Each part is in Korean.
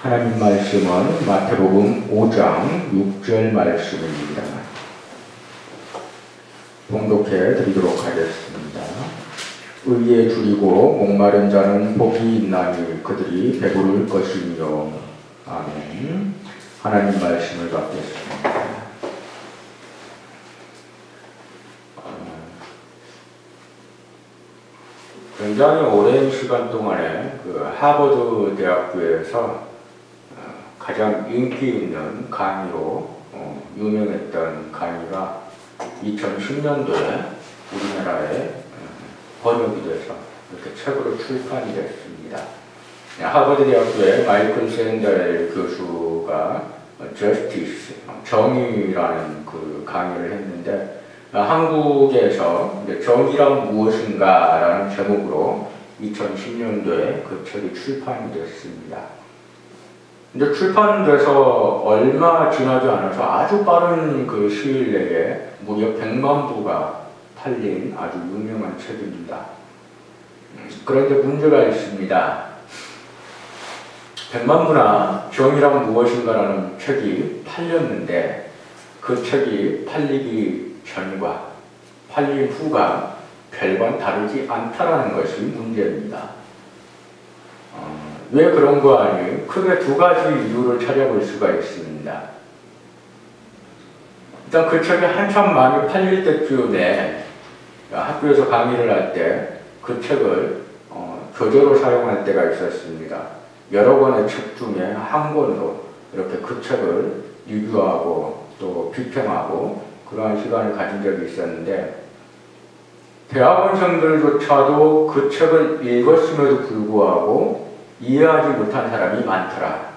하나님 말씀은 마태복음 5장 6절 말씀입니다. 봉독해 드리도록 하겠습니다. 의에 줄이고 목마른 자는 복이 있나니 그들이 배부를 것이며. 아멘. 하나님 말씀을 받겠습니다. 굉장히 오랜 시간 동안에 하버드 대학교에서 가장 인기 있는 강의로 유명했던 강의가 2010년도에 우리나라에 번역이 돼서 이렇게 책으로 출판이 됐습니다. 하버드 대학교의 마이클 샌델 교수가 Justice, 정의라는 그 강의를 했는데 한국에서 정의란 무엇인가 라는 제목으로 2010년도에 그 책이 출판이 됐습니다. 이제 출판돼서 얼마 지나지 않아서 아주 빠른 그 시일 내에 무려 100만 부가 팔린 아주 유명한 책입니다. 그런데 문제가 있습니다. 100만 부나 정의란 무엇인가라는 책이 팔렸는데 그 책이 팔리기 전과 팔린 후가 별반 다르지 않다라는 것이 문제입니다. 왜 그런 거 아니에요? 크게 두 가지 이유를 찾아볼 수가 있습니다. 일단 그 책이 한참 많이 팔릴 때쯤에 학교에서 강의를 할 때 그 책을 교재로 사용할 때가 있었습니다. 여러 권의 책 중에 한 권으로 이렇게 그 책을 리뷰하고 또 비평하고 그러한 시간을 가진 적이 있었는데 대학원생들조차도 그 책을 읽었음에도 불구하고 이해하지 못한 사람이 많더라.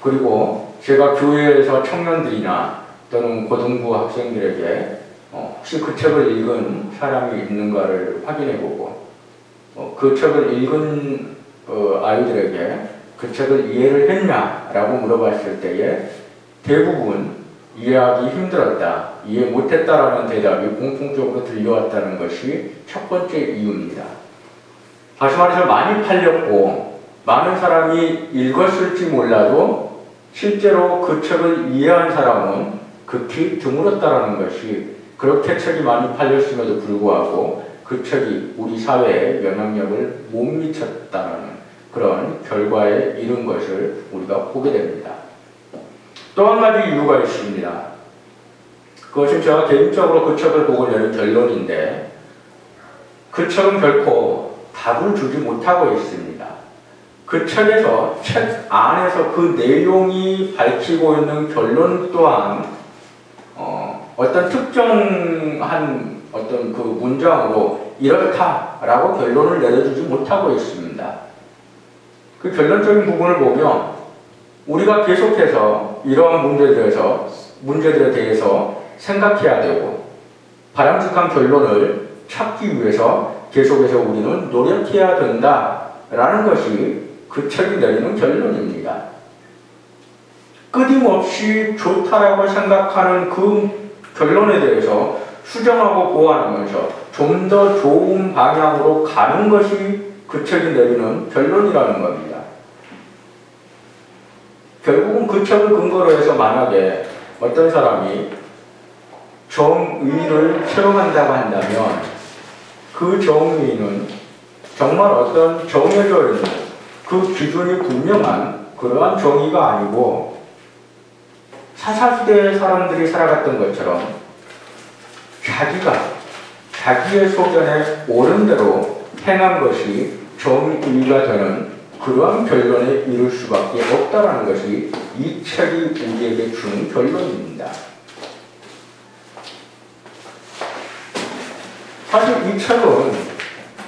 그리고 제가 교회에서 청년들이나 또는 고등부 학생들에게 혹시 그 책을 읽은 사람이 있는가를 확인해보고 그 책을 읽은 아이들에게 그 책을 이해를 했냐라고 물어봤을 때에 대부분 이해하기 힘들었다, 이해 못했다라는 대답이 공통적으로 들려왔다는 것이 첫 번째 이유입니다. 다시 말해서 많이 팔렸고 많은 사람이 읽었을지 몰라도 실제로 그 책을 이해한 사람은 극히 드물었다라는 것이, 그렇게 책이 많이 팔렸음에도 불구하고 그 책이 우리 사회에 영향력을 못 미쳤다는 그런 결과에 이른 것을 우리가 보게 됩니다. 또 한 가지 이유가 있습니다. 그것은 제가 개인적으로 그 책을 보고 내는 결론인데 그 책은 결코 답을 주지 못하고 있습니다. 그 책에서, 책 안에서 그 내용이 밝히고 있는 결론 또한 어떤 특정한 어떤 그 문장으로 이렇다라고 결론을 내려주지 못하고 있습니다. 그 결론적인 부분을 보면 우리가 계속해서 이러한 문제들에 대해서 생각해야 되고 바람직한 결론을 찾기 위해서 계속해서 우리는 노력해야 된다라는 것이 그 책이 내리는 결론입니다. 끊임없이 좋다라고 생각하는 그 결론에 대해서 수정하고 보완하면서 좀 더 좋은 방향으로 가는 것이 그 책이 내리는 결론이라는 겁니다. 결국은 그 책을 근거로 해서 만약에 어떤 사람이 정의를 체험한다고 한다면 그 정의는 정말 어떤 정해져 있는 그 기준이 분명한 그러한 정의가 아니고 사사시대의 사람들이 살아갔던 것처럼 자기의 소견에 옳은 대로 행한 것이 정의가 되는 그러한 결론에 이를 수밖에 없다는 것이 이 책이 우리에게 주는 결론입니다. 사실 이 책은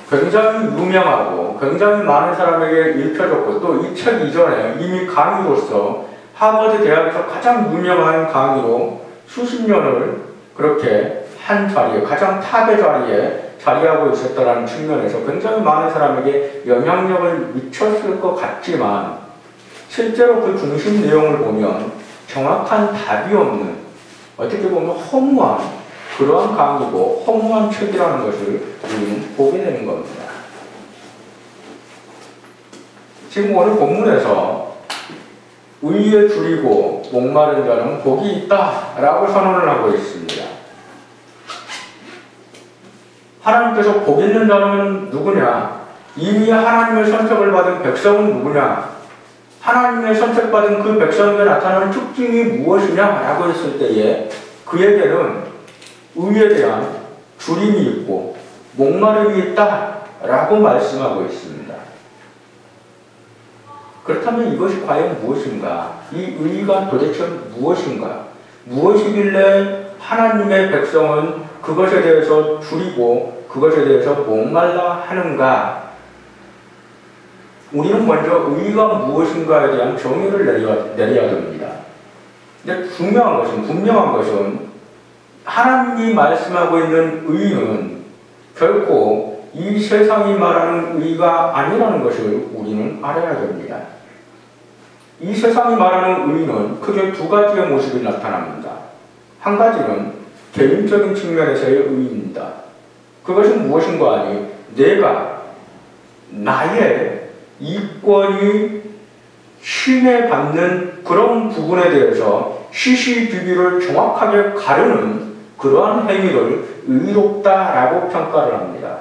굉장히 유명하고 굉장히 많은 사람에게 읽혀졌고 또 이 책 이전에 이미 강의로서 하버드 대학에서 가장 유명한 강의로 수십 년을 그렇게 한 자리에, 가장 탑의 자리에 자리하고 있었다는 측면에서 굉장히 많은 사람에게 영향력을 미쳤을 것 같지만 실제로 그 중심 내용을 보면 정확한 답이 없는, 어떻게 보면 허무한 그러한 강의고 허무한 책이라는 것을 우리는 보게 되는 겁니다. 지금 오늘 본문에서 의에 줄이고 목마른 자는 복이 있다라고 선언을 하고 있습니다. 하나님께서 복 있는 자는 누구냐? 이미 하나님의 선택을 받은 백성은 누구냐? 하나님의 선택받은 그 백성에게 나타나는 특징이 무엇이냐라고 했을 때에 그에게는 의에 대한 줄임이 있고 목마름이 있다라고 말씀하고 있습니다. 그렇다면 이것이 과연 무엇인가? 이 의가 도대체 무엇인가? 무엇이길래 하나님의 백성은 그것에 대해서 줄이고 그것에 대해서 목말라 하는가? 우리는 먼저 의가 무엇인가에 대한 정의를 내려야 됩니다. 근데 분명한 것은 하나님이 말씀하고 있는 의는 결코 이 세상이 말하는 의가 아니라는 것을 우리는 알아야 됩니다. 이 세상이 말하는 의는 크게 두 가지의 모습이 나타납니다. 한 가지는 개인적인 측면에서의 의입니다. 그것은 무엇인가 하니 내가 나의 이권이 침해받는 그런 부분에 대해서 시시비비를 정확하게 가르는 그러한 행위를 의롭다라고 평가를 합니다.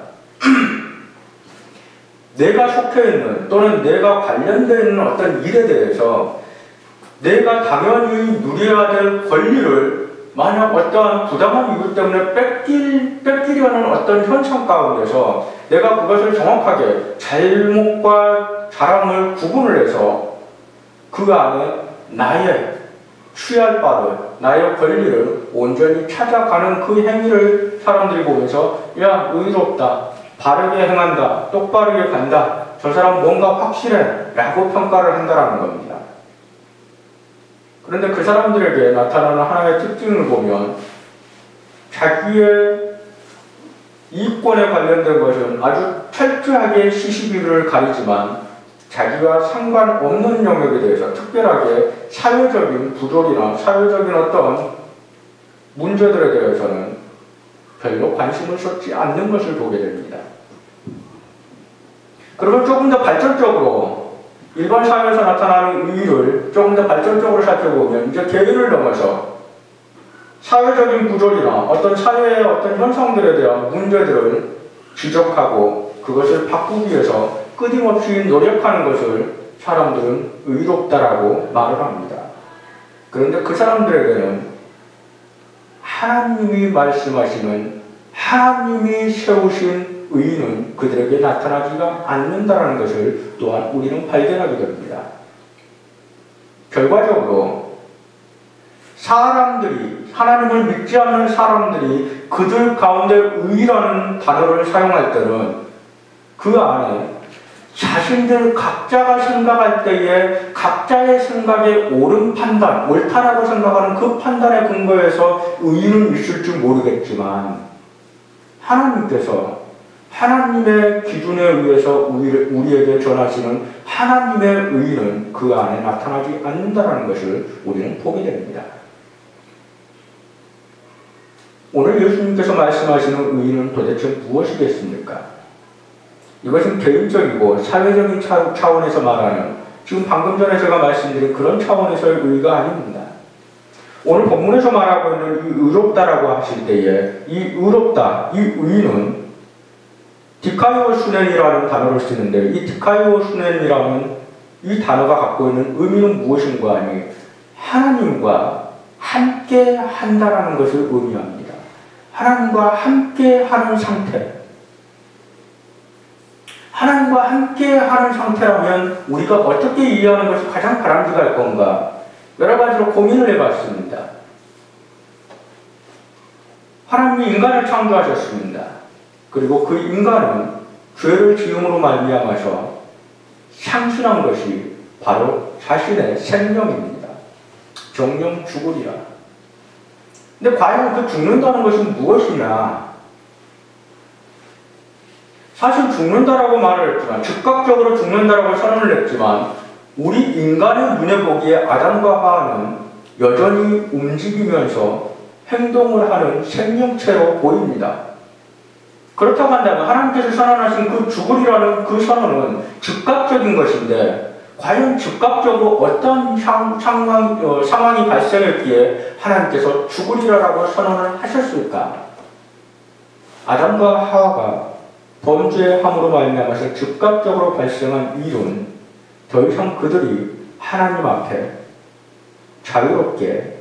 내가 속해 있는 또는 내가 관련되어 있는 어떤 일에 대해서 내가 당연히 누려야 될 권리를 만약 어떠한 부당한 이유 때문에 뺏기려는 어떤 현상 가운데서 내가 그것을 정확하게 잘못과 잘함을 구분을 해서 그 안에 나의 취할 바를, 나의 권리를 온전히 찾아가는 그 행위를 사람들이 보면서 야, 의롭다, 바르게 행한다, 똑바르게 간다, 저 사람 뭔가 확실해 라고 평가를 한다는 겁니다. 그런데 그 사람들에게 나타나는 하나의 특징을 보면 자기의 이권에 관련된 것은 아주 철저하게 시시비비를 가리지만 자기와 상관없는 영역에 대해서 특별하게 사회적인 부조리나 사회적인 어떤 문제들에 대해서는 별로 관심을 쏟지 않는 것을 보게 됩니다. 그러면 조금 더 발전적으로 일반 사회에서 나타나는 의의를 조금 더 발전적으로 살펴보면 이제 개인을 넘어서 사회적인 구조리나 어떤 사회의 어떤 현상들에 대한 문제들을 지적하고 그것을 바꾸기 위해서 끊임없이 노력하는 것을 사람들은 의롭다라고 말을 합니다. 그런데 그 사람들에게는 하나님이 말씀하시는 하나님이 세우신 의는 그들에게 나타나지가 않는다는 것을 또한 우리는 발견하게 됩니다. 결과적으로 사람들이, 하나님을 믿지 않는 사람들이 그들 가운데 의라는 단어를 사용할 때는 그 안에 자신들 각자가 생각할 때에 각자의 생각에 옳은 판단, 옳다라고 생각하는 그 판단에 근거해서 의는 있을지 모르겠지만 하나님께서 하나님의 기준에 의해서 우리에게 전하시는 하나님의 의는 그 안에 나타나지 않는다는 것을 우리는 보게 됩니다. 오늘 예수님께서 말씀하시는 의는 도대체 무엇이겠습니까? 이것은 개인적이고 사회적인 차원에서 말하는 지금 방금 전에 제가 말씀드린 그런 차원에서의 의가 아닙니다. 오늘 본문에서 말하고 있는 이 의롭다라고 하실 때에 이 의롭다, 이 의는 디카이오 수넨이라는 단어를 쓰는데 이 디카이오 수넨이라는 이 단어가 갖고 있는 의미는 무엇인가 하니 하나님과 함께 한다라는 것을 의미합니다. 하나님과 함께 하는 상태. 하나님과 함께 하는 상태라면 우리가 어떻게 이해하는 것이 가장 바람직할 건가? 여러 가지로 고민을 해봤습니다. 하나님이 인간을 창조하셨습니다. 그리고 그 인간은 죄를 지음으로 말미암아서 상실한 것이 바로 자신의 생명입니다. 정령 죽으리라. 근데 과연 그 죽는다는 것이 무엇이냐? 사실 죽는다라고 말을 했지만 즉각적으로 죽는다라고 선언을 했지만 우리 인간의 눈에 보기에 아담과 하와는 여전히 움직이면서 행동을 하는 생명체로 보입니다. 그렇다고 한다면 하나님께서 선언하신 그 죽으리라는 그 선언은 즉각적인 것인데 과연 즉각적으로 어떤 상황이 발생했기에 하나님께서 죽으리라고 선언을 하셨을까? 아담과 하와가 범죄함으로 말미암아서 즉각적으로 발생한 이유는 더 이상 그들이 하나님 앞에 자유롭게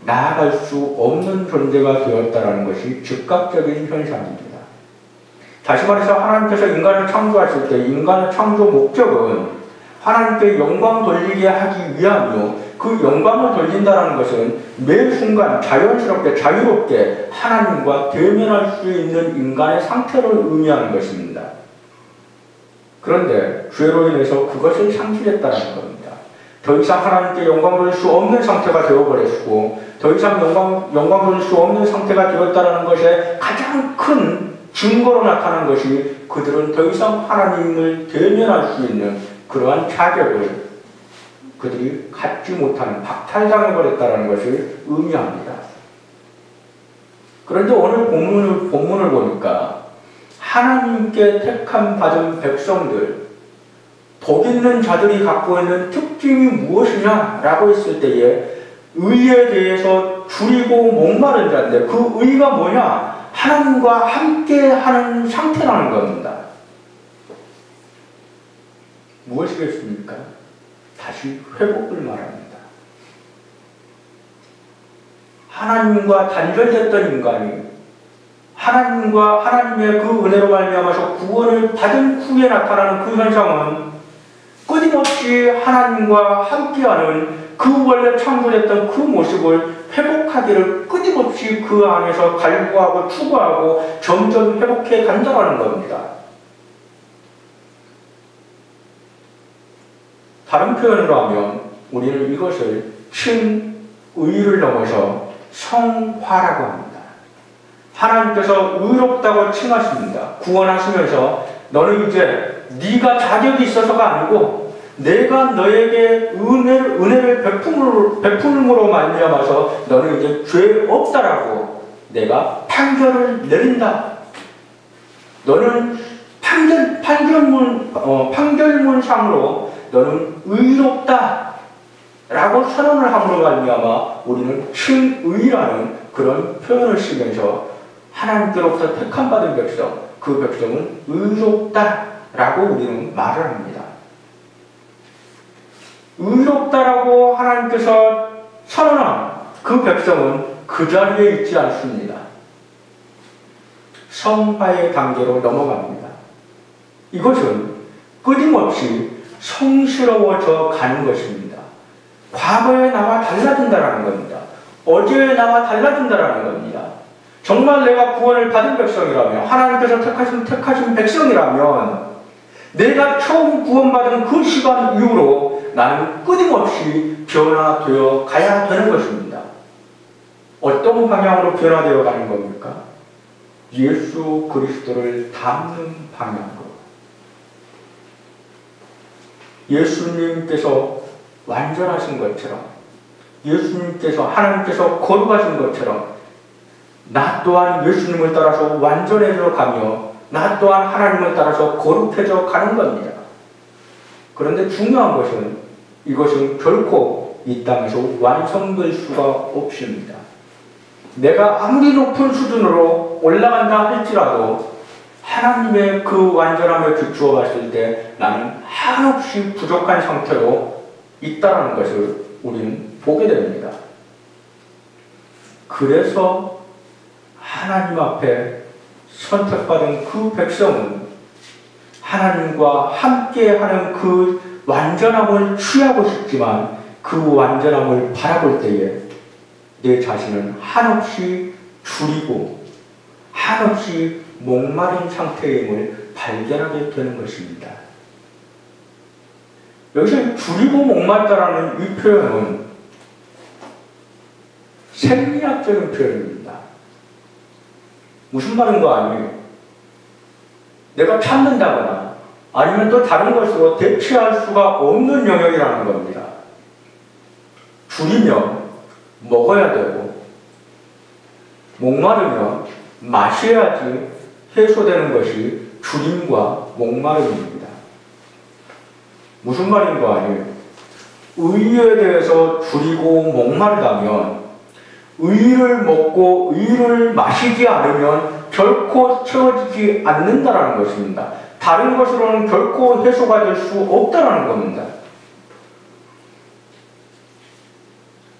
나아갈 수 없는 존재가 되었다는 것이 즉각적인 현상입니다. 다시 말해서 하나님께서 인간을 창조하실 때 인간의 창조 목적은 하나님께 영광 돌리게 하기 위함이요, 그 영광을 돌린다는 것은 매 순간 자연스럽게 자유롭게 하나님과 대면할 수 있는 인간의 상태를 의미하는 것입니다. 그런데 죄로 인해서 그것을 상실했다는 겁니다. 더 이상 하나님께 영광 돌릴 수 없는 상태가 되어버렸고, 더 이상 영광 돌릴 수 없는 상태가 되었다는 것에 가장 큰 증거로 나타난 것이 그들은 더 이상 하나님을 대면할 수 있는 그러한 자격을 그들이 갖지 못하는, 박탈당해버렸다는 것을 의미합니다. 그런데 오늘 본문을 보니까 하나님께 택함 받은 백성들, 복 있는 자들이 갖고 있는 특징이 무엇이냐라고 했을 때에 의에 대해서 줄이고 목마른 자인데, 그 의가 뭐냐? 하나님과 함께하는 상태라는 겁니다. 무엇이겠습니까? 다시 회복을 말합니다. 하나님과 단절됐던 인간이 하나님과 하나님의 그 은혜로 말미암아서 구원을 받은 후에 나타나는 그 현상은 끊임없이 하나님과 함께하는 그 원래 창조됐던 그 모습을 회복하기를 끊임없이 그 안에서 갈구하고 추구하고 점점 회복해 간다는 겁니다. 다른 표현으로 하면 우리는 이것을 칭의를 넘어서 성화라고 합니다. 하나님께서 의롭다고 칭하십니다. 구원하시면서 너는 이제 네가 자격이 있어서가 아니고 내가 너에게 은혜를 베품으로 말미암아서 너는 이제 죄 없다라고 내가 판결을 내린다. 너는 판결문상으로 너는 의롭다 라고 선언을 함으로 말미암아 우리는 칭의라는 그런 표현을 쓰면서 하나님께로부터 택함받은 백성, 그 백성은 의롭다 라고 우리는 말을 합니다. 의롭다라고 하나님께서 선언한 그 백성은 그 자리에 있지 않습니다. 성화의 단계로 넘어갑니다. 이것은 끊임없이 성스러워져 가는 것입니다. 과거의 나와 달라진다는 겁니다. 어제의 나와 달라진다는 겁니다. 정말 내가 구원을 받은 백성이라면, 하나님께서 택하신 백성이라면 내가 처음 구원받은 그 시간 이후로 나는 끊임없이 변화되어 가야 되는 것입니다. 어떤 방향으로 변화되어 가는 겁니까? 예수 그리스도를 닮는 방향으로. 예수님께서 완전하신 것처럼, 예수님께서 하나님께서 거룩하신 것처럼 나 또한 예수님을 따라서 완전해져 가며 나 또한 하나님을 따라서 거룩해져 가는 겁니다. 그런데 중요한 것은 이것은 결코 이 땅에서 완성될 수가 없습니다. 내가 아무리 높은 수준으로 올라간다 할지라도 하나님의 그 완전함에 비추어 봤을 때 나는 한없이 부족한 상태로 있다는 것을 우리는 보게 됩니다. 그래서 하나님 앞에 선택받은 그 백성은 하나님과 함께하는 그 완전함을 취하고 싶지만 그 완전함을 바라볼 때에 내 자신은 한없이 줄이고 한없이 목마른 상태임을 발견하게 되는 것입니다. 여기서 줄이고 목마르다라는 이 표현은 생리학적인 표현입니다. 무슨 말인가 하니 내가 참는다거나 아니면 또 다른 것으로 대체할 수가 없는 영역이라는 겁니다. 줄이면 먹어야 되고 목마르면 마셔야지 해소되는 것이 줄임과 목마름입니다. 무슨 말인가 하니 의에 대해서 줄이고 목마르다면 의를 먹고 의를 마시지 않으면 결코 채워지지 않는다라는 것입니다. 다른 것으로는 결코 해소가 될 수 없다라는 겁니다.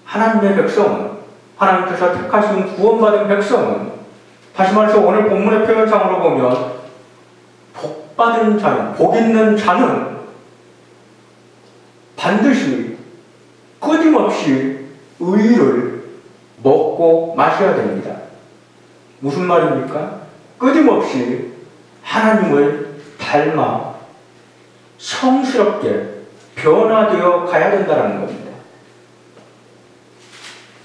하나님의 백성은, 하나님께서 택하신 구원받은 백성은, 다시 말해서 오늘 본문의 표현상으로 보면 복받은 자는, 복 있는 자는 반드시 끊임없이 의를 먹고 마셔야 됩니다. 무슨 말입니까? 끊임없이 하나님을 닮아 성스럽게 변화되어 가야 된다는 겁니다.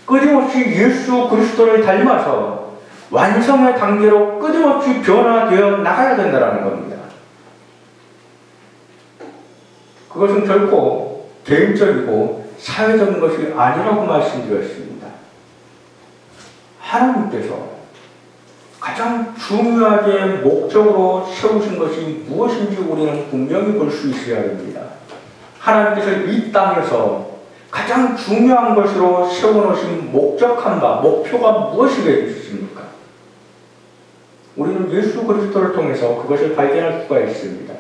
끊임없이 예수 그리스도를 닮아서 완성의 단계로 끊임없이 변화되어 나가야 된다는 겁니다. 그것은 결코 개인적이고 사회적인 것이 아니라고 말씀드렸습니다. 하나님께서 가장 중요하게 목적으로 세우신 것이 무엇인지 우리는 분명히 볼 수 있어야 됩니다. 하나님께서 이 땅에서 가장 중요한 것으로 세워놓으신 목적한 바, 목표가 무엇이겠습니까? 우리는 예수 그리스도를 통해서 그것을 발견할 수가 있습니다.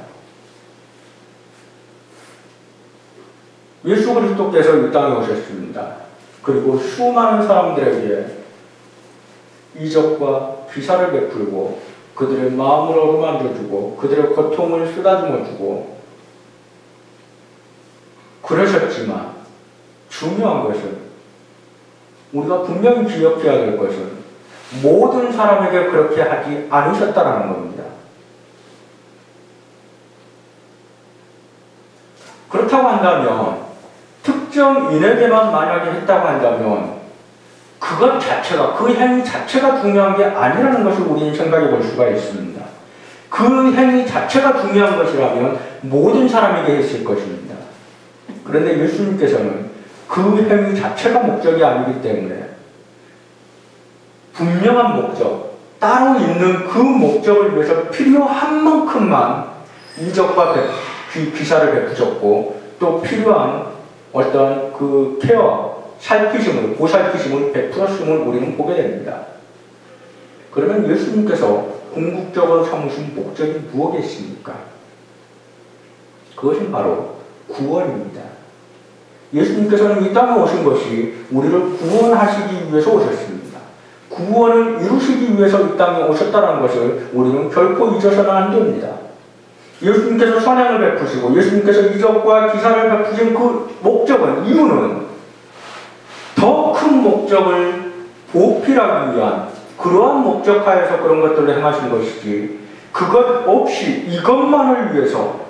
예수 그리스도께서 이 땅에 오셨습니다. 그리고 수많은 사람들에게 이적과 기사를 베풀고 그들의 마음을 어루만져주고 그들의 고통을 쓰다듬어주고 그러셨지만 중요한 것은, 우리가 분명히 기억해야 될 것은 모든 사람에게 그렇게 하지 않으셨다는 겁니다. 그렇다고 한다면, 특정인에게만 만약에 했다고 한다면 그것 자체가, 그 행위 자체가 중요한 게 아니라는 것을 우리는 생각해 볼 수가 있습니다. 그 행위 자체가 중요한 것이라면 모든 사람에게 했을 것입니다. 그런데 예수님께서는 그 행위 자체가 목적이 아니기 때문에 분명한 목적, 따로 있는 그 목적을 위해서 필요한 만큼만 이적과 기사를 베푸셨고, 또 필요한 어떤 그 케어, 살피심을, 보살피심을 베풀었음을 우리는 보게 됩니다. 그러면 예수님께서 궁극적으로 삼으신 목적이 무엇이겠습니까? 그것은 바로 구원입니다. 예수님께서는 이 땅에 오신 것이 우리를 구원하시기 위해서 오셨습니다. 구원을 이루시기 위해서 이 땅에 오셨다는 것을 우리는 결코 잊어서는 안 됩니다. 예수님께서 선행을 베푸시고 예수님께서 이적과 기사를 베푸신 그 목적은, 이유는 더 큰 목적을 보필하기 위한 그러한 목적하에서 그런 것들을 행하신 것이지, 그것 없이 이것만을 위해서,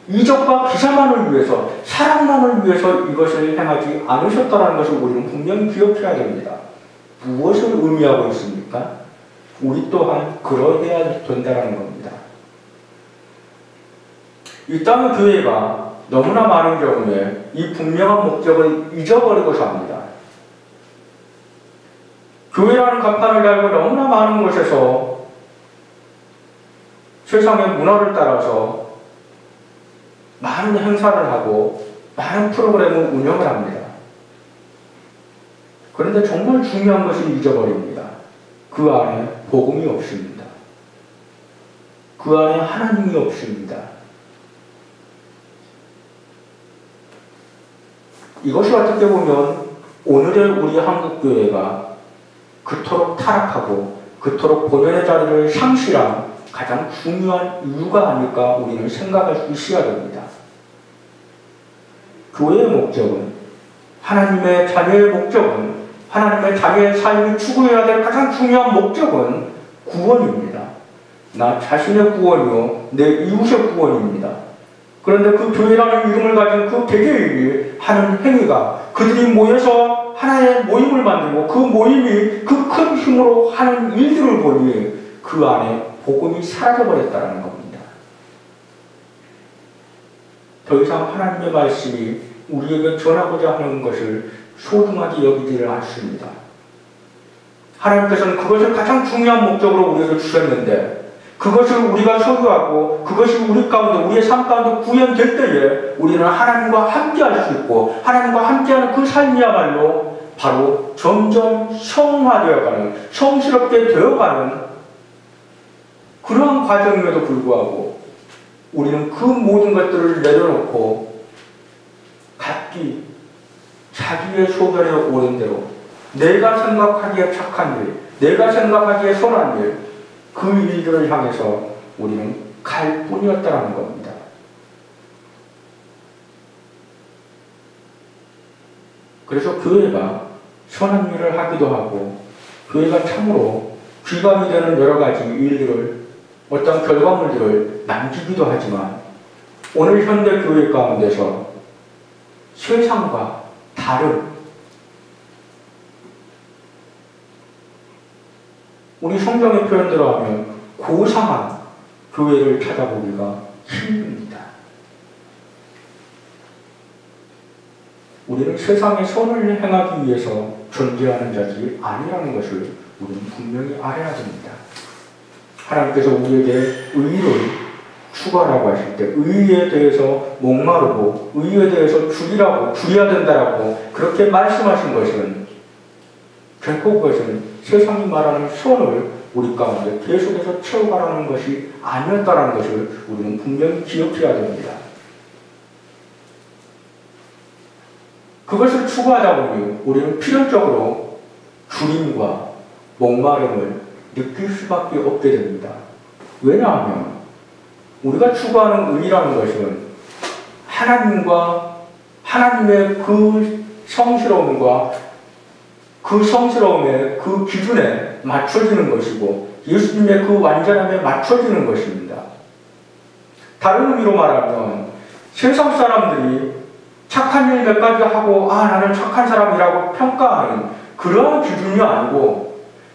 이적과 기사만을 위해서, 사랑만을 위해서 이것을 행하지 않으셨다는 것을 우리는 분명히 기억해야 됩니다. 무엇을 의미하고 있습니까? 우리 또한 그러해야 된다는 겁니다. 이 땅의 교회가 너무나 많은 경우에 이 분명한 목적을 잊어버리고자 합니다. 교회라는 간판을 달고 너무나 많은 곳에서 세상의 문화를 따라서 많은 행사를 하고 많은 프로그램을 운영을 합니다. 그런데 정말 중요한 것을 잊어버립니다. 그 안에 복음이 없습니다. 그 안에 하나님이 없습니다. 이것이 어떻게 보면 오늘의 우리 한국교회가 그토록 타락하고 그토록 본연의 자리를 상실한 가장 중요한 이유가 아닐까 우리는 생각할 수 있어야 됩니다. 교회의 목적은, 하나님의 자녀의 목적은, 하나님의 자녀의 삶이 추구해야 될 가장 중요한 목적은 구원입니다. 나 자신의 구원이요, 내 이웃의 구원입니다. 그런데 그 교회라는 이름을 가진 그 개개인이 하는 행위가, 그들이 모여서 하나의 모임을 만들고 그 모임이 그 큰 힘으로 하는 일들을 보니 그 안에 복음이 사라져버렸다는 겁니다. 더 이상 하나님의 말씀이 우리에게 전하고자 하는 것을 소중하게 여기지를 않습니다. 하나님께서는 그것을 가장 중요한 목적으로 우리에게 주셨는데 그것을 우리가 소유하고 그것이 우리 가운데, 우리의 삶 가운데 구현될 때에 우리는 하나님과 함께할 수 있고, 하나님과 함께하는 그 삶이야말로 바로 점점 성화되어가는, 성스럽게 되어가는 그러한 과정임에도 불구하고 우리는 그 모든 것들을 내려놓고 각기 자기의 소견에 오른 대로 내가 생각하기에 착한 일, 내가 생각하기에 선한 일, 그 일들을 향해서 우리는 갈 뿐이었다는 겁니다. 그래서 교회가 선한 일을 하기도 하고, 교회가 참으로 귀감이 되는 여러 가지 일들을, 어떤 결과물들을 남기기도 하지만, 오늘 현대 교회 가운데서 세상과 다른, 우리 성경의 표현대로 하면 고상한 교회를 찾아보기가 힘듭니다. 우리는 세상에 선을 행하기 위해서 존재하는 자들이 아니라는 것을 우리는 분명히 알아야 됩니다. 하나님께서 우리에게 의를 추구하라고 하실 때, 의에 대해서 목마르고 의에 대해서 줄여야 된다라고 그렇게 말씀하신 것은 결코 그것은 세상이 말하는 선을 우리 가운데 계속해서 채워가라는 것이 아니었다는 것을 우리는 분명히 기억해야 됩니다. 그것을 추구하다 보니 우리는 필연적으로 줄임과 목마름을 느낄 수밖에 없게 됩니다. 왜냐하면 우리가 추구하는 의라는 것은 하나님과 하나님의 그 성스러움과 그 성스러움의 그 기준에 맞춰지는 것이고, 예수님의 그 완전함에 맞춰지는 것입니다. 다른 의미로 말하면 세상 사람들이 착한 일 몇 가지 하고 나는 착한 사람이라고 평가하는 그러한 기준이 아니고,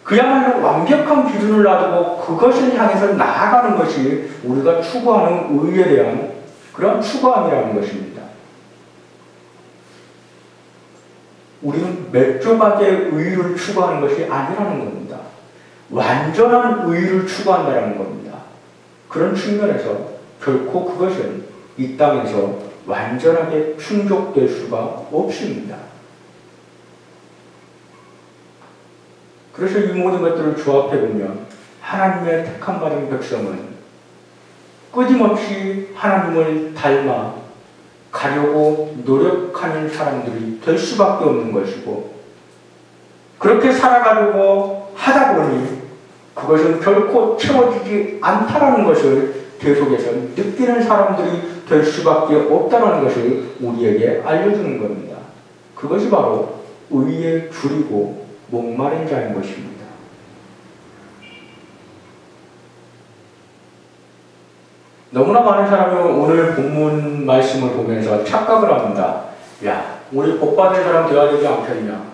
그야말로 완벽한 기준을 놔두고 그것을 향해서 나아가는 것이 우리가 추구하는 의에 대한 그런 추구함이라는 것입니다. 우리는 몇 조각의 의를 추구하는 것이 아니라는 겁니다. 완전한 의를 추구한다는 겁니다. 그런 측면에서 결코 그것은 이 땅에서 완전하게 충족될 수가 없습니다. 그래서 이 모든 것들을 조합해보면 하나님의 택함 받은 백성은 끊임없이 하나님을 닮아 가려고 노력하는 사람들이 될 수밖에 없는 것이고, 그렇게 살아가려고 하다 보니 그것은 결코 채워지지 않다라는 것을 계속해서 느끼는 사람들이 될 수밖에 없다는 것을 우리에게 알려주는 겁니다. 그것이 바로 의에 줄이고 목마른 자인 것입니다. 너무나 많은 사람이 오늘 본문 말씀을 보면서 착각을 합니다. 야, 우리 복받은 사람 되어야 되지 않겠냐?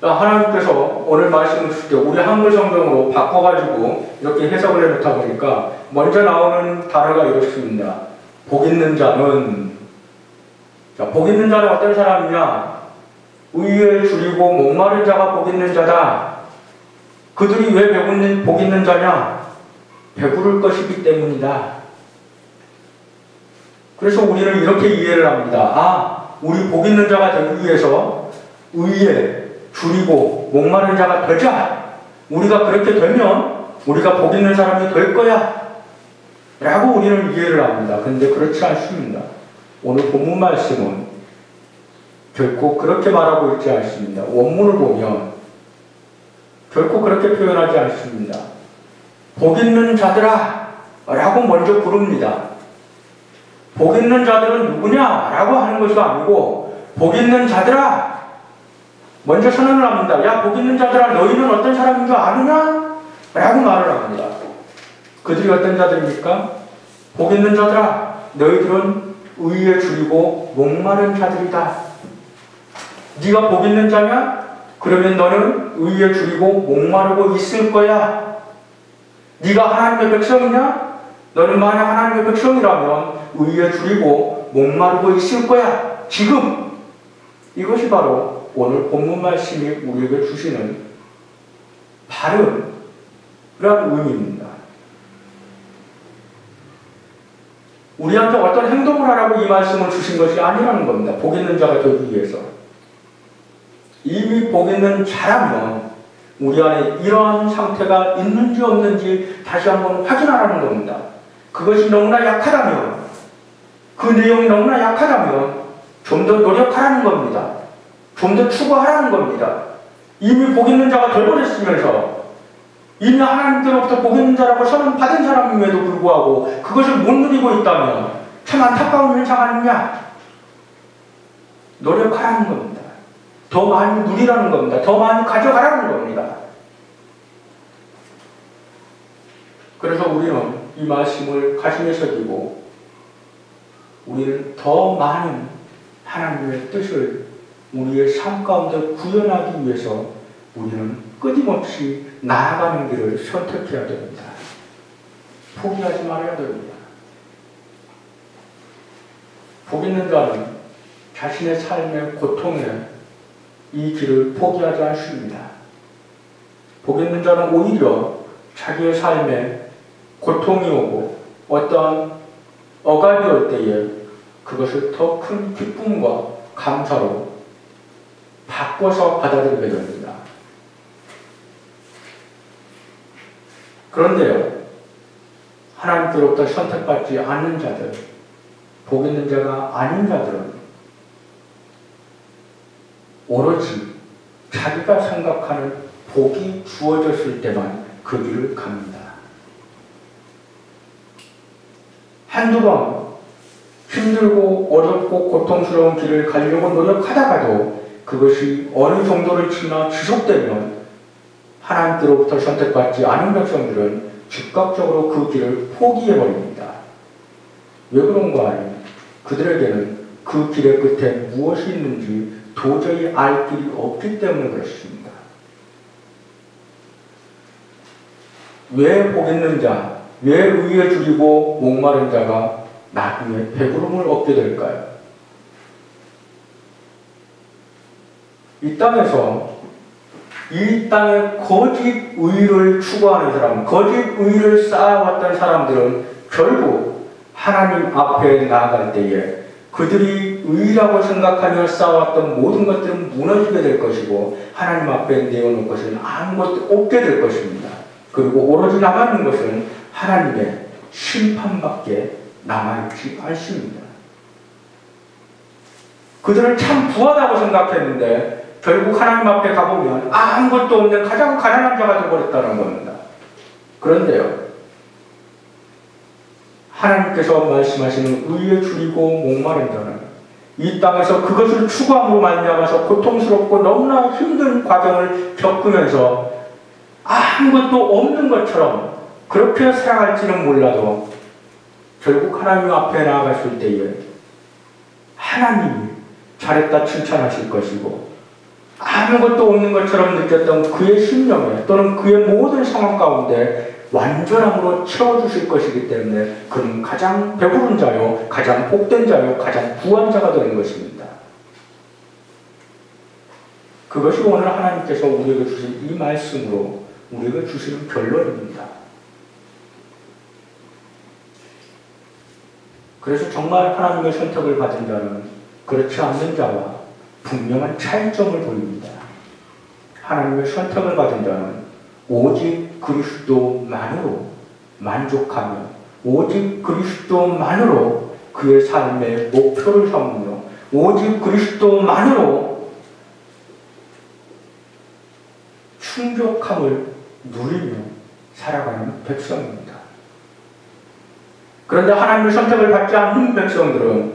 하나님께서 오늘 말씀을 주실 때 우리 한글 성경으로 바꿔가지고 이렇게 해석을 해놓다 보니까 먼저 나오는 단어가 이렇습니다. 복 있는 자는, 복 있는 자는 어떤 사람이냐? 의에 줄이고 목마른 자가 복 있는 자다. 그들이 왜 복 있는 자냐? 배부를 것이기 때문이다. 그래서 우리는 이렇게 이해를 합니다. 우리 복 있는 자가 되기 위해서 의에 줄이고 목마른 자가 되자. 우리가 그렇게 되면 우리가 복 있는 사람이 될 거야 라고 우리는 이해를 합니다. 근데 그렇지 않습니다. 오늘 본문 말씀은 결코 그렇게 말하고 있지 않습니다. 원문을 보면 결코 그렇게 표현하지 않습니다. 복 있는 자들아 라고 먼저 부릅니다. 복 있는 자들은 누구냐 라고 하는 것이 아니고, 복 있는 자들아 먼저 선언을 합니다. 야, 복 있는 자들아, 너희는 어떤 사람인 줄 아느냐? 라고 말을 합니다. 그들이 어떤 자들입니까? 복 있는 자들아, 너희들은 의에 줄이고 목마른 자들이다. 네가 복 있는 자냐? 그러면 너는 의에 줄이고 목마르고 있을 거야. 네가 하나님의 백성이냐? 너는 만약 하나님의 백성이라면 의에 줄이고 목마르고 있을 거야. 지금! 이것이 바로 오늘 본문 말씀이 우리에게 주시는 바른 그런 의미입니다. 우리한테 어떤 행동을 하라고 이 말씀을 주신 것이 아니라는 겁니다. 복 있는 자가 되기 위해서. 이미 복 있는 자라면 우리 안에 이러한 상태가 있는지 없는지 다시 한번 확인하라는 겁니다. 그것이 너무나 약하다면, 그 내용이 너무나 약하다면 좀 더 노력하라는 겁니다. 좀 더 추구하라는 겁니다. 이미 복 있는 자가 되어버렸으면서 이미 하나님께로부터 복 있는 자라고 선언 받은 사람임에도 불구하고 그것을 못 누리고 있다면 참 안타까운 현상 아니냐? 노력하라는 겁니다. 더 많이 누리라는 겁니다. 더 많이 가져가라는 겁니다. 그래서 우리는 이 말씀을 가슴에 새기고 우리는 더 많은 하나님의 뜻을 우리의 삶 가운데 구현하기 위해서 우리는 끊임없이 나아가는 길을 선택해야 됩니다. 포기하지 말아야 됩니다. 복 있는 자는 자신의 삶의 고통에 이 길을 포기하지 않습니다. 복 있는 자는 오히려 자기의 삶에 고통이 오고 어떠한 억압이 올 때에 그것을 더 큰 기쁨과 감사로 바꿔서 받아들이게 됩니다. 그런데요, 하나님께로부터 선택받지 않는 자들, 복 있는 자가 아닌 자들은 오로지 자기가 생각하는 복이 주어졌을 때만 그 길을 갑니다. 한두 번 힘들고 어렵고 고통스러운 길을 가려고 노력하다가도 그것이 어느 정도를 지나 지속되면 하나님께로부터 선택받지 않은 백성들은 즉각적으로 그 길을 포기해버립니다. 왜 그런가 하니 그들에게는 그 길의 끝에 무엇이 있는지 도저히 알 길이 없기 때문에 그렇습니다. 왜 복 있는 자, 왜 의에 줄이고 목마른 자가 나중에 배부름을 얻게 될까요? 이 땅에서 이 땅에 거짓 의를 추구하는 사람, 거짓 의를 쌓아왔던 사람들은 결국 하나님 앞에 나아갈 때에 그들이 의라고 생각하며 쌓아왔던 모든 것들은 무너지게 될 것이고 하나님 앞에 내어놓은 것은 아무것도 없게 될 것입니다. 그리고 오로지 남아있는 것은 하나님의 심판밖에 남아있지 않습니다. 그들은 참 부하다고 생각했는데 결국 하나님 앞에 가보면 아무것도 없는 가장 가난한 자가 되어버렸다는 겁니다. 그런데요, 하나님께서 말씀하시는 의에 줄이고 목마른 자는 이 땅에서 그것을 추구함으로 말미암아서 고통스럽고 너무나 힘든 과정을 겪으면서 아무것도 없는 것처럼 그렇게 살아갈지는 몰라도 결국 하나님 앞에 나아갔을 때에 하나님이 잘했다 칭찬하실 것이고 아무것도 없는 것처럼 느꼈던 그의 심령에 또는 그의 모든 상황 가운데 완전함으로 채워주실 것이기 때문에 그는 가장 배부른 자요, 가장 복된 자요, 가장 부한 자가 되는 것입니다. 그것이 오늘 하나님께서 우리에게 주신 이 말씀으로 우리에게 주시는 결론입니다. 그래서 정말 하나님의 선택을 받은 자는 그렇지 않는 자와 분명한 차이점을 보입니다. 하나님의 선택을 받은 자는 오직 그리스도만으로 만족하며 오직 그리스도만으로 그의 삶의 목표를 삼으며 오직 그리스도만으로 충족함을 누리며 살아가는 백성입니다. 그런데 하나님의 선택을 받지 않는 백성들은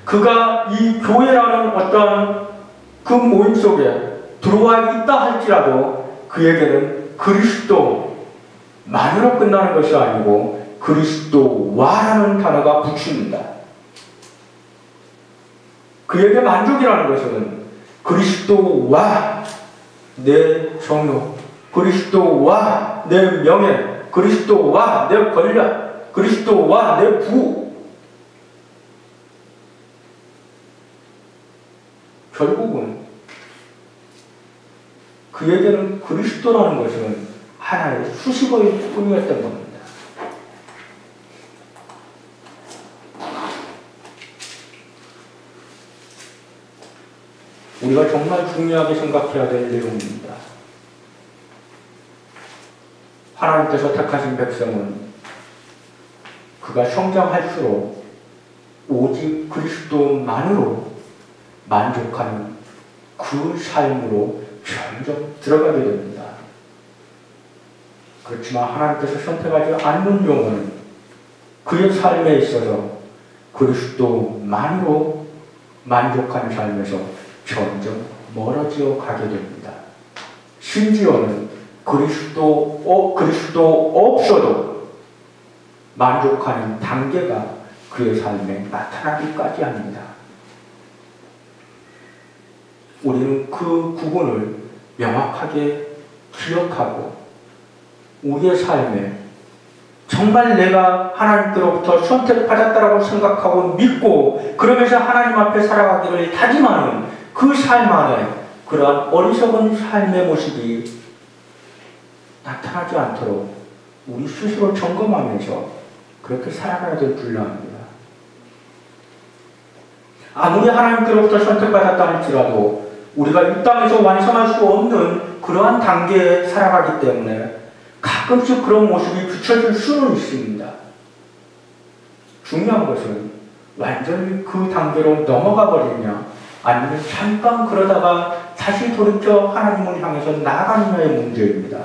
그가 이 교회라는 어떤 그 모임 속에 들어와 있다 할지라도 그에게는 그리스도만으로 끝나는 것이 아니고 그리스도와라는 단어가 붙입니다. 그에게 만족이라는 것은 그리스도와 내 정욕, 그리스도와 내 명예, 그리스도와 내 권력, 그리스도와 내 부. 결국은 그에게는 그리스도라는 것은 하나의 수식어일 뿐이었던 겁니다. 우리가 정말 중요하게 생각해야 될 내용입니다. 하나님께서 택하신 백성은 그가 성장할수록 오직 그리스도만으로 만족하는 그 삶으로 점점 들어가게 됩니다. 그렇지만 하나님께서 선택하지 않는 영혼은 그의 삶에 있어서 그리스도만으로 만족하는 삶에서 점점 멀어져 가게 됩니다. 심지어는 그리스도 없어도 만족하는 단계가 그의 삶에 나타나기까지 합니다. 우리는 그 구분을 명확하게 기억하고 우리의 삶에 정말 내가 하나님께로부터 선택받았다라고 생각하고 믿고 그러면서 하나님 앞에 살아가기를 다짐하는 그 삶 안에 그러한 어리석은 삶의 모습이 나타나지 않도록 우리 스스로 점검하면서 그렇게 살아가야 될 줄로 압니다. 아무리 하나님께로부터 선택받았다 할지라도 우리가 이 땅에서 완성할 수 없는 그러한 단계에 살아가기 때문에 가끔씩 그런 모습이 비춰질 수는 있습니다. 중요한 것은 완전히 그 단계로 넘어가 버리냐 아니면 잠깐 그러다가 다시 돌이켜 하나님을 향해서 나아가느냐의 문제입니다.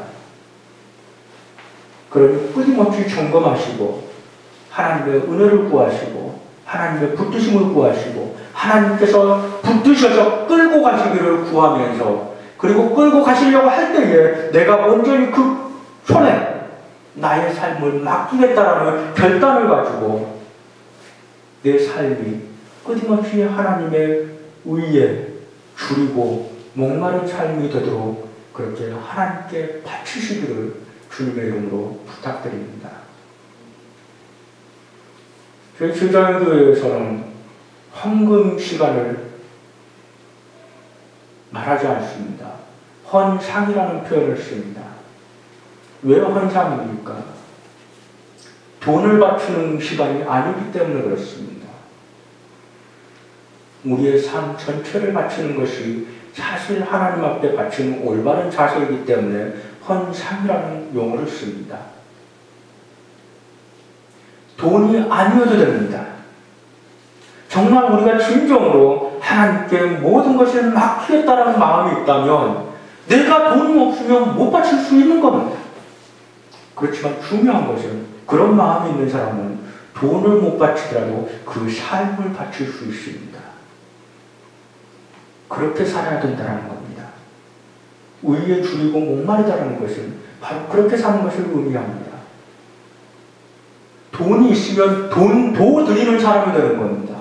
그러니 끊임없이 점검하시고 하나님의 은혜를 구하시고 하나님의 붙드심을 구하시고 하나님께서 붙드셔서 끌고 가시기를 구하면서 그리고 끌고 가시려고 할 때에 내가 온전히 그 손에 나의 삶을 맡기겠다라는 결단을 가지고 내 삶이 끊임없이 하나님의 의에 줄이고 목마른 삶이 되도록 그렇게 하나님께 바치시기를 주님의 이름으로 부탁드립니다. 저희 제자교회에서는 헌금 시간을 말하지 않습니다. 헌상이라는 표현을 씁니다. 왜 헌상입니까? 돈을 바치는 시간이 아니기 때문에 그렇습니다. 우리의 삶 전체를 바치는 것이 사실 하나님 앞에 바치는 올바른 자세이기 때문에 헌상이라는 용어를 씁니다. 돈이 아니어도 됩니다. 정말 우리가 진정으로 하나님께 모든 것을 맡기겠다는 마음이 있다면 내가 돈이 없으면 못 바칠 수 있는 겁니다. 그렇지만 중요한 것은 그런 마음이 있는 사람은 돈을 못 바치더라도 그 삶을 바칠 수 있습니다. 그렇게 살아야 된다는 겁니다. 의에 줄이고 목마르다는 것은 바로 그렇게 사는 것을 의미합니다. 돈이 있으면 돈도 드리는 사람이 되는 겁니다.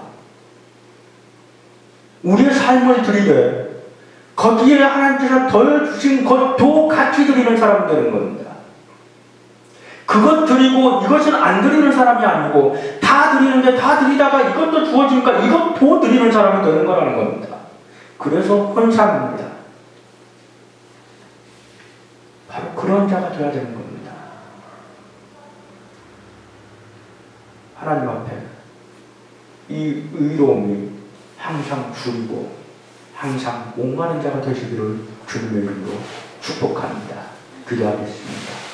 우리의 삶을 드리되 거기에 하나님께서 덜 주신 것도 같이 드리는 사람이 되는 겁니다. 그것 드리고 이것은 안 드리는 사람이 아니고 다 드리는데 다 드리다가 이것도 주어지니까 이것도 드리는 사람이 되는 거라는 겁니다. 그래서 헌상입니다. 바로 그런 자가 되어야 되는 겁니다. 하나님 앞에 이 의로움이 항상 줄이고 항상 목마른 자가 되시기를 주님의 이름으로 축복합니다. 기도하겠습니다.